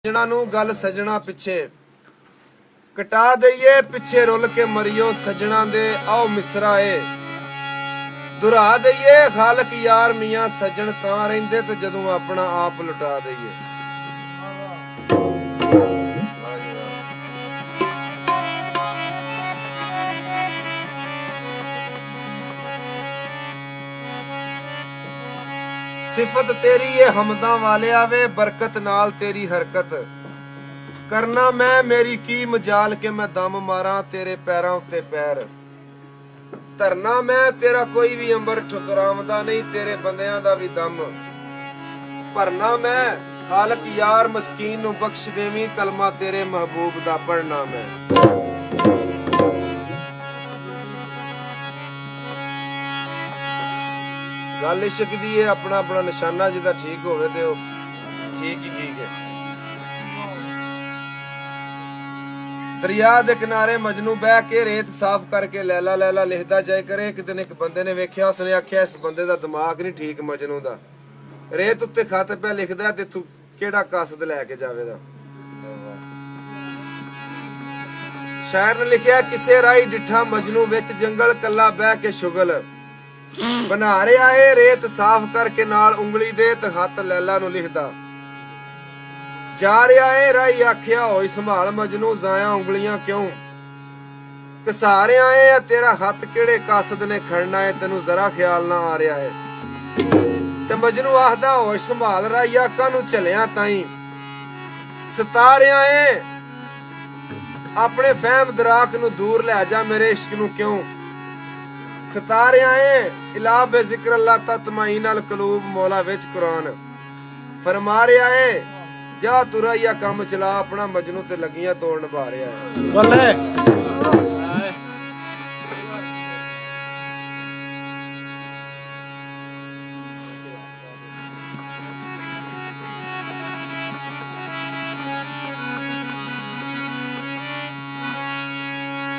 ਸਜਣਾ ਨੂੰ ਗੱਲ ਸਜਣਾ ਪਿੱਛੇ ਕਟਾ ਦਈਏ, ਪਿੱਛੇ ਰੁੱਲ ਕੇ ਮਰਿਓ ਸਜਣਾ ਦੇ ਆਓ ਮਿਸਰਾ ਏ ਦੁਰਾ ਦਈਏ। ਖਾਲਕ ਯਾਰ ਮੀਆਂ ਸਜਣ ਤਾਂ ਰਹਿੰਦੇ ਤੇ ਜਦੋਂ ਆਪਣਾ ਆਪ ਲੁਟਾ ਦਈਏ। ਸਿਫਤ ਤੇਰੀ ਏ ਹਮਦਾਂ ਵਾਲਿਆ ਵੇ, ਬਰਕਤ ਨਾਲ ਤੇਰੀ ਹਰਕਤ ਕਰਨਾ ਮੈਂ ਮੇਰੀ ਕੀ ਮਜਾਲ ਕੇ ਮੈਂ ਦਮ ਮਾਰਾਂ ਤੇਰੇ ਪੈਰਾਂ ਉੱਤੇ ਪੈਰ ਧਰਨਾ ਮੈਂ। ਤੇਰਾ ਕੋਈ ਵੀ ਅੰਬਰ ਠੁਕਰਾਉਂਦਾ ਨਹੀਂ, ਤੇਰੇ ਬੰਦਿਆਂ ਦਾ ਵੀ ਦਮ ਭਰਨਾ ਮੈਂ। ਖਾਲਕ ਯਾਰ ਮਸਕੀਨ ਨੂੰ ਬਖਸ਼ ਦੇਵੀਂ, ਕਲਮਾ ਤੇਰੇ ਮਹਬੂਬ ਦਾ ਪੜਨਾ ਮੈਂ। ਗੱਲ ਇਸ਼ਕ ਦੀ ਹੈ, ਆਪਣਾ ਆਪਣਾ ਨਿਸ਼ਾਨਾ ਜਿਹਦਾ ਠੀਕ ਹੋਵੇ ਤੇ ਉਹ ਠੀਕ ਹੀ ਠੀਕ ਹੈ। ਦਰਿਆ ਦੇ ਕਿਨਾਰੇ ਮਜਨੂ ਬਹਿ ਕੇ ਰੇਤ ਸਾਫ਼ ਕਰਕੇ ਲੈਲਾ ਲੈਲਾ ਲਿਖਦਾ ਜਾਏ ਕਰੇ। ਇੱਕ ਦਿਨ ਇੱਕ ਬੰਦੇ ਨੇ ਵੇਖਿਆ, ਉਸਨੇ ਆਖਿਆ ਇਸ ਬੰਦੇ ਦਾ ਦਿਮਾਗ ਨਹੀਂ ਠੀਕ ਮਜਨੂ ਦਾ, ਰੇਤ ਉੱਤੇ ਖੱਤ ਪਿਆ ਲਿਖਦਾ ਤੇ ਤੂੰ ਕਿਹੜਾ ਕਸਦ ਲੈ ਕੇ ਜਾਵੇਗਾ। ਸ਼ਾਇਰ ਨੇ ਲਿਖਿਆ ਕਿਸੇ ਰਾਈ ਡਿਠਾ ਮਜਨੂ ਵਿੱਚ ਜੰਗਲ ਕੱਲਾ ਬਹਿ ਕੇ ਸ਼ੁਗਲ ਬਣਾ ਰਿਹਾ ਏ ਰੇਤ ਸਾਫ਼ ਕਰਕੇ ਨਾਲ ਉਂਗਲੀ ਦੇ ਤੇ ਹੱਥ ਲੈਲਾ ਨੂੰ ਲਿਖਦਾ ਜਾ ਰਿਹਾ ਏ। ਰਾਈ ਆਖਿਆ ਹੋਈ ਸੰਭਾਲ ਮਜਨੂ ਜ਼ਾਇਆ ਉਂਗਲੀਆਂ ਕਿਉਂ ਘਸਾ ਰਿਹਾ ਏ, ਤੇਰਾ ਹੱਥ ਕਿਹੜੇ ਕਸਦ ਨੇ ਖੜਨਾ ਏ ਤੈਨੂੰ ਜ਼ਰਾ ਖਿਆਲ ਨਾ ਆ ਰਿਹਾ ਏ। ਤੇ ਮਜਨੂ ਆਖਦਾ ਹੋਈ ਸੰਭਾਲ ਰਾਈ ਆਕਾ ਨੂੰ ਝਲਿਆ ਤਾਈ ਸਤਾ ਰਿਹਾ ਏ, ਆਪਣੇ ਫਹਿਮ ਦਰਾਕ ਨੂੰ ਦੂਰ ਲੈ ਜਾ ਮੇਰੇ ਇਸ਼ਕ ਨੂੰ ਕਿਉਂ ਸਤਾ ਰਿਹਾ ਏ। ਇਲਾ ਬੇ ਜ਼ਿਕਰ ਅੱਲਾਹ ਤਤਮਾਈਨ ਅਲ ਕਲੂਬ ਮੌਲਾ ਵਿੱਚ ਕੁਰਾਨ ਫਰਮਾ ਰਿਹਾ ਏ ਜਾ ਤੁਰਈਆ ਕੰਮ ਚਲਾ ਆਪਣਾ ਮਜਨੂ ਤੇ ਲੱਗੀਆਂ ਤੋੜ ਨਿਭਾ ਰਿਹਾ ਏ। ਬੱਲੇ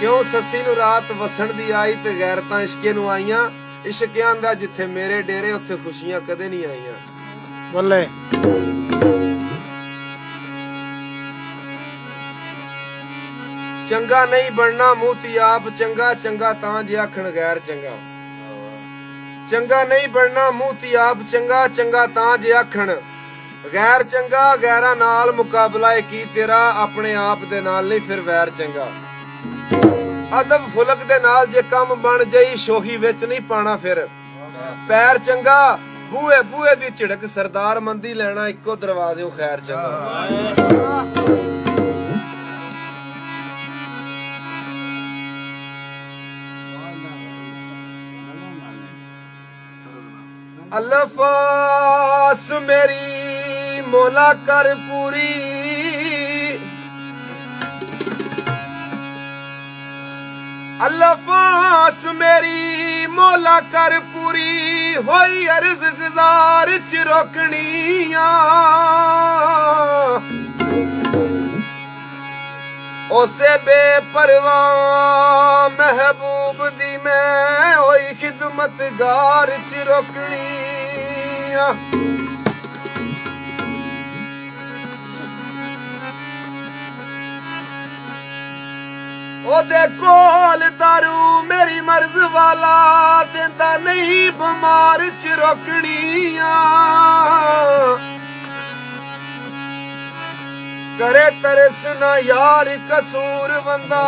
ਕਿਉਂ ਸੱਸੀ ਨੂੰ ਰਾਤ ਵਸਣ ਦੀ ਆਈ ਤੇ ਗੈਰਤਾਂ ਇਸ਼ਕੇ ਨੂੰ ਆਈਆਂ। ਇਸ਼ਕਿਆਂ ਦਾ ਜਿੱਥੇ ਮੇਰੇ ਡੇਰੇ ਉੱਥੇ ਖੁਸ਼ੀਆਂ ਕਦੇ ਨਹੀਂ ਆਈਆਂ। ਬੱਲੇ ਚੰਗਾ ਨਹੀਂ ਬਣਨਾ ਮੂਤੀ ਆਪ ਚੰਗਾ, ਚੰਗਾ ਤਾਂ ਜੇ ਆਖਣ ਗੈਰ ਚੰਗਾ। ਚੰਗਾ ਨਹੀਂ ਬਣਨਾ ਮੂਤੀ ਆਪ ਚੰਗਾ, ਚੰਗਾ ਤਾਂ ਜੇ ਆਖਣ ਗੈਰ ਚੰਗਾ। ਗੈਰਾਂ ਨਾਲ ਮੁਕਾਬਲਾ ਏ ਕੀ ਤੇਰਾ, ਆਪਣੇ ਆਪ ਦੇ ਨਾਲ ਨਹੀਂ ਫਿਰ ਵੈਰ ਚੰਗਾ। ਅਦਬ ਫੁਲਕ ਦੇ ਨਾਲ ਜੇ ਕੰਮ ਬਣ ਜਾਈ ਸ਼ੋਹੀ ਵਿੱਚ ਨਹੀਂ ਪਾਣਾ ਫਿਰ ਪੈਰ ਚੰਗਾ। ਬੂਏ ਬੂਏ ਦੀ ਝਿੜਕ ਸਰਦਾਰ ਮੰਦੀ ਲੈਣਾ ਇੱਕੋ ਦਰਵਾਜ਼ਿਓਂ ਖੈਰ ਚੰਗਾ। ਅਲਫਾਸ ਮੇਰੀ ਮੌਲਾ ਕਰ ਪੂਰੀ, ਅਲਫਾਸ ਮੇਰੀ ਮੌਲਾ ਕਰ ਪੂਰੀ ਹੋਈ ਅਰਜ਼ ਗੁਜ਼ਾਰ ਚ ਰੋਕਣੀਆਂ। ਉਸੇ ਬੇਪਰਵਾਹ ਮਹਿਬੂਬ ਦੀ ਮੈਂ ਹੋਈ ਖਿਦਮਤਗਾਰ ਚ ਰੋਕਣੀਆਂ। ਉਹਦੇ ਕੋਲ ਦਾਰੂ ਮੇਰੀ ਮਰਜ਼ ਵਾਲਾ ਦਿੰਦਾ ਨਹੀਂ ਬਿਮਾਰ ਚ ਰੋਕਣੀਆਂ। ਕਰੇ ਤਰਸ ਨਾ ਯਾਰ ਕਸੂਰ ਬੰਦਾ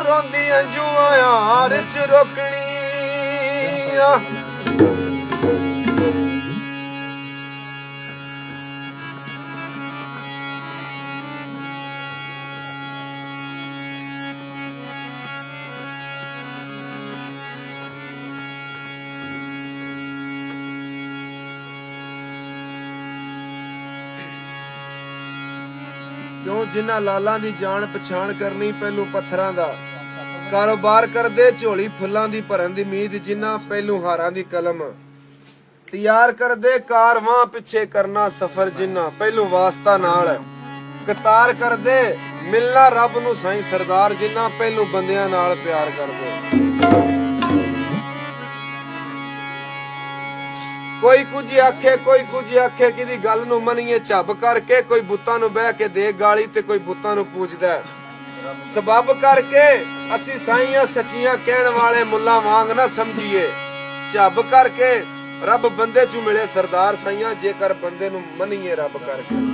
ਰੋਂਦੀ ਅੰਜੂਆਂ ਯਾਰ ਚ ਰੋਕਣੀਆਂ। ਕਿਉਂ ਜਿਨ੍ਹਾਂ ਲਾਲਾਂ ਦੀ ਜਾਣ ਪਛਾਣ ਕਰਨੀ ਪਹਿਲੂ ਪੱਥਰਾਂ ਦਾ ਕਾਰੋਬਾਰ ਕਰਦੇ ਝੋਲੀ ਫੁੱਲਾਂ ਦੀ ਭਰਨ ਦੀ ਉਮੀਦ ਜਿਨ੍ਹਾਂ ਪਹਿਲੂ ਹਾਰਾਂ ਦੀ ਕਲਮ ਤਿਆਰ ਕਰਦੇ ਕਾਰਵਾਂ ਪਿੱਛੇ ਕਰਨਾ ਸਫ਼ਰ ਜਿਨ੍ਹਾਂ ਪਹਿਲੂ ਵਾਸਤਾ ਨਾਲ ਕਤਾਰ ਕਰਦੇ ਮਿਲਣਾ ਰੱਬ ਨੂੰ ਸਾਈਂ ਸਰਦਾਰ ਜਿਨ੍ਹਾਂ ਪਹਿਲੂ ਬੰਦਿਆਂ ਨਾਲ ਪਿਆਰ ਕਰਦੇ। ਕੋਈ ਕੁਝ ਆਖੇ ਕੋਈ ਕੁਝ ਆਖੇ, ਕਿਹਦੀ ਗੱਲ ਨੂੰ ਮੰਨੀਏ ਝੱਬ ਕਰਕੇ। ਕੋਈ ਬੁੱਤਾਂ ਨੂੰ ਬਹਿ ਕੇ ਦੇ ਗਾਲੀ ਤੇ ਕੋਈ ਬੁੱਤਾਂ ਨੂੰ ਪੂਜਦਾ ਸਬਬ ਕਰਕੇ। ਅਸੀਂ ਸਾਈਆਂ ਸੱਚੀਆਂ ਕਹਿਣ ਵਾਲੇ ਮੁੱਲਾ ਵਾਂਗ ਨਾ ਸਮਝੀਏ। ਝੱਬ ਕਰਕੇ ਰੱਬ ਬੰਦੇ ਚੋਂ ਮਿਲੇ ਸਰਦਾਰ ਸਾਈਆਂ, ਜੇਕਰ ਬੰਦੇ ਨੂੰ ਮੰਨੀਏ ਰੱਬ ਕਰਕੇ।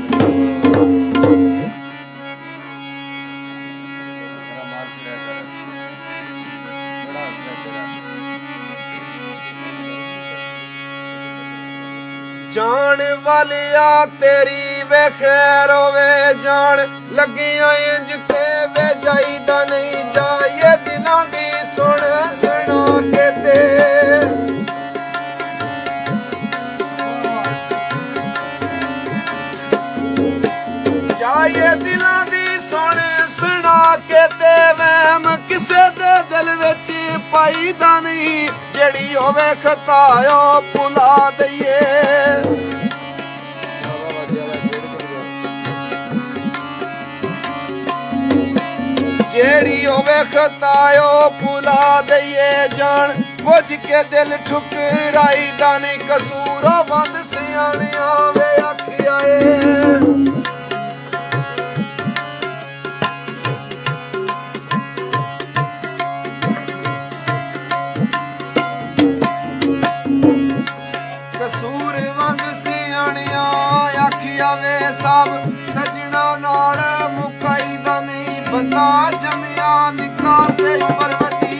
ਜਾਣ ਵਾਲਿਆ ਤੇਰੀ ਵੇ ਖੈਰ ਹੋਵੇ, ਜਾਣ ਲੱਗੀਆਂ ਇੰਜ ਤੇ ਵੇ ਜਾਈਦਾ ਨਹੀਂ। ਜਾਈਏ ਦਿਲਾਂ ਦੀ ਸੁਣ ਸੁਣਾ ਕੇ ਤੇ, ਜਾਈਏ ਦਿਲਾਂ ਦੀ ਸੁਣ ਸੁਣਾ ਕੇ ਤੇ। ਵਹਿਮ ਕਿਸੇ ਦੇ ਦਿਲ ਵਿੱਚ ਪਾਈਦਾ ਨਹੀਂ, ਜਿਹੜੀ ਹੋਵੇ ਖਤਾ ਉਹ ਭੁਲਾ ਦਈਏ। ਜਿਹੜੀ ਹੋਵੇ ਖਤਾ ਉਹ ਭੁਲਾ ਦਈਏ। ਜਾਣ ਬੁੱਝ ਕੇ ਦਿਲ ਠੁਕਰਾਈਦਾ ਨਹੀਂ, ਕਸੂਰੋਂ ਵੱਧ ਸਿਆਣਿਆਂ ਵੇ ਆਖਿਆ ਏ। ਕਸੂਰ ਵਾਂਗ ਸਿਆਣਿਆਂ ਆਖਿਆ ਵੇ ਸਭ, ਸਜਣਾ ਨਾਲ ਮੁਕਾਈਦਾ ਨਹੀਂ। ਬੰਦਾ ਜੰਮਿਆ ਨਿੱਕਾ ਤੇ ਉਮਰ ਵੱਡੀ,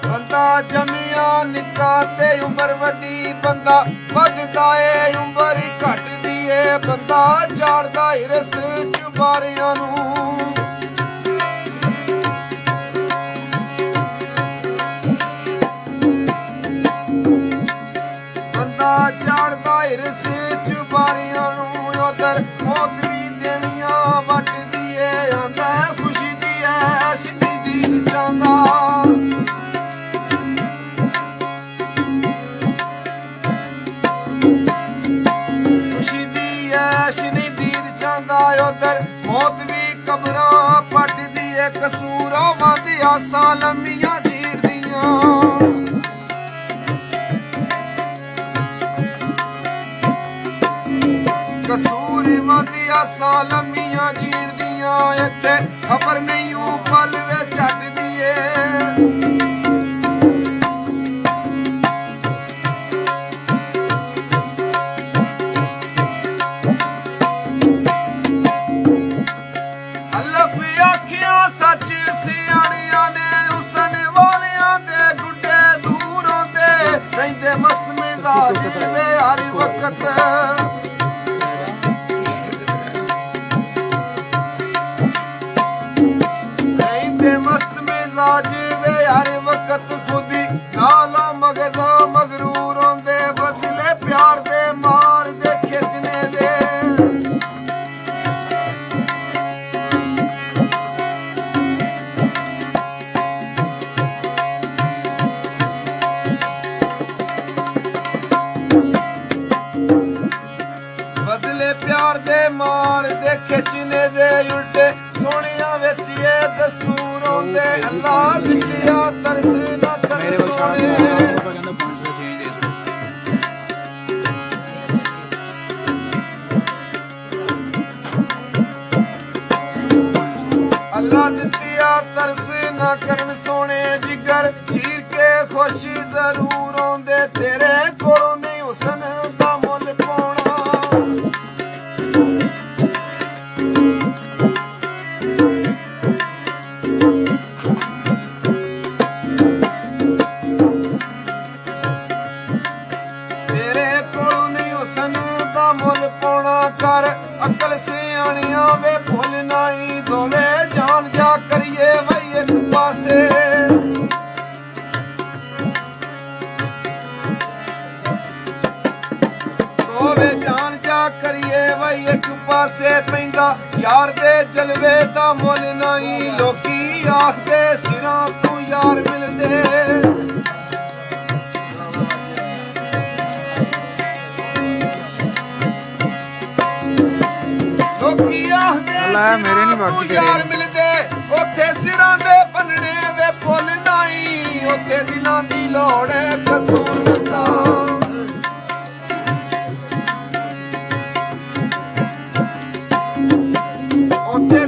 ਬੰਦਾ ਜੰਮਿਆ ਨਿੱਕਾ ਤੇ ਉਮਰ ਵੱਡੀ। ਬੰਦਾ ਵੱਧਦਾ ਏ ਉਮਰ ਘਟਦੀ ਏ, ਬੰਦਾ ਝਾੜਦਾ ਹਿਰਸ ਚੁਬਾਰਿਆਂ ਨੂੰ। ਬੰਦਾ ਝਾੜਦਾ ਹਿਰਸ ਚੁਬਾਰਿਆਂ ਨੂੰ। ਉਧਰ ਮੌਤ ਵੀ ਦੇਵੀਆਂ ਵੱਟਦੀ ਏ, ਆਂਦਾ ਖੁਸ਼ੀ ਦੀ ਐਸ਼ ਦੀ ਦੀਦ ਚਾਹੁੰਦਾ। ਉਧਰ ਮੌਤ ਵੀ ਕਬਰਾਂ ਪੱਟਦੀ ਏ, ਕਸੂਰਾਂ ਵੱਧ ਆਸਾਂ ਲੰਮੀਆਂ ਜੀੜਦੀਆਂ। ਕਸੂਰ ਵੱਧ ਆਸਾਂ ਲੰਮੀਆਂ ਜੀੜਦੀਆਂ। ਇੱਥੇ ਖਬਰ ਨਹੀਂ ਉਹ ਪਲ ਵੇ ਛੱਡਦੀ ਏ। ਸੱਚ ਸਿਆਣਿਆਂ ਨੇ ਹੁਸਨ ਵਾਲਿਆਂ ਦੇ ਗੁੱਡੇ ਦੂਰ ਹੁੰਦੇ, ਰਹਿੰਦੇ ਮਸ ਮਿਜ਼ਾਜ ਵੇ ਹਰ ਵਕਤ। ਰਹਿੰਦੇ ਮਸਤ ਮਿਜ਼ਾਜ ਵੇ ਹਰ ਵਕਤ। ਖੁਦੀ ਨਾਲਾ ਮਗਜ਼ਾ ਮਗਰੂਰ ਹੁੰਦੇ, ਬਦਲੇ ਪਿਆਰ ਦੇ ਮਾਰ ਦੇ ਖਿੱਚਣੇ ਦੇ। ਪਿਆਰ ਦੇ ਮਾਰ ਦੇ ਖਿੱਚਨੇ ਦੇ ਉਲਟੇ, ਸੋਹਣਿਆਂ ਵਿੱਚ ਇਹ ਦਸਤੂਰ ਹੁੰਦੇ। ਅੱਲਾ ਦਿੱਤਿਆ ਤਰਸ ਨਾ ਕਰ ਸੋਹਣੇ। ਅੱਲਾ ਦਿੱਤਿਆ ਤਰਸ ਨਾ ਕਰਨ ਸੋਹਣੇ। ਜਿਗਰ ਚੀਰ ਕੇ ਖੁਸ਼ ਜ਼ਰੂਰ ਹੁੰਦੇ, ਤੇਰੇ ਕੋਲੋਂ ਨਹੀਂ ਹੁਸਨ ਦਾ ਮੁੱਲ ਪਾਉਣਾ। ਕਰ ਅਕਲ ਸਿਆਣਿਆਂ ਵੇ ਭੁੱਲ ਨਹੀਂ, ਦੋਵੇਂ ਜਾਣ ਜਾ ਕਰੀਏ ਵਈ ਇੱਕ ਪਾਸੇ। ਦੋਵੇਂ ਜਾਣ ਜਾ ਕਰੀਏ ਵਈ ਇੱਕ ਪਾਸੇ। ਪੈਂਦਾ ਯਾਰ ਦੇ ਜਲਵੇ ਦਾ ਮੁੱਲ ਨਹੀਂ, ਲੋਕੀ ਆਖਦੇ ਸਿਰਾਂ ਤੋਂ ਯਾਰ ਮਿਲਦੇ। ਲੋਕੀ ਆਖਦੇ ਲੈ ਮੇਰੇ ਨਹੀਂ ਬਾਕੀ ਤੇਰੇ ਯਾਰ ਮਿਲਦੇ ਉੱਥੇ ਸਿਰਾਂ ਦੇ ਪੰਨਣੇ ਵੇ ਫੁੱਲ ਨਹੀਂ ਉੱਥੇ ਦਿਲਾਂ ਦੀ ਲੋੜ ਹੈ ਕਸੂਰ ਦਾ ਉੱਥੇ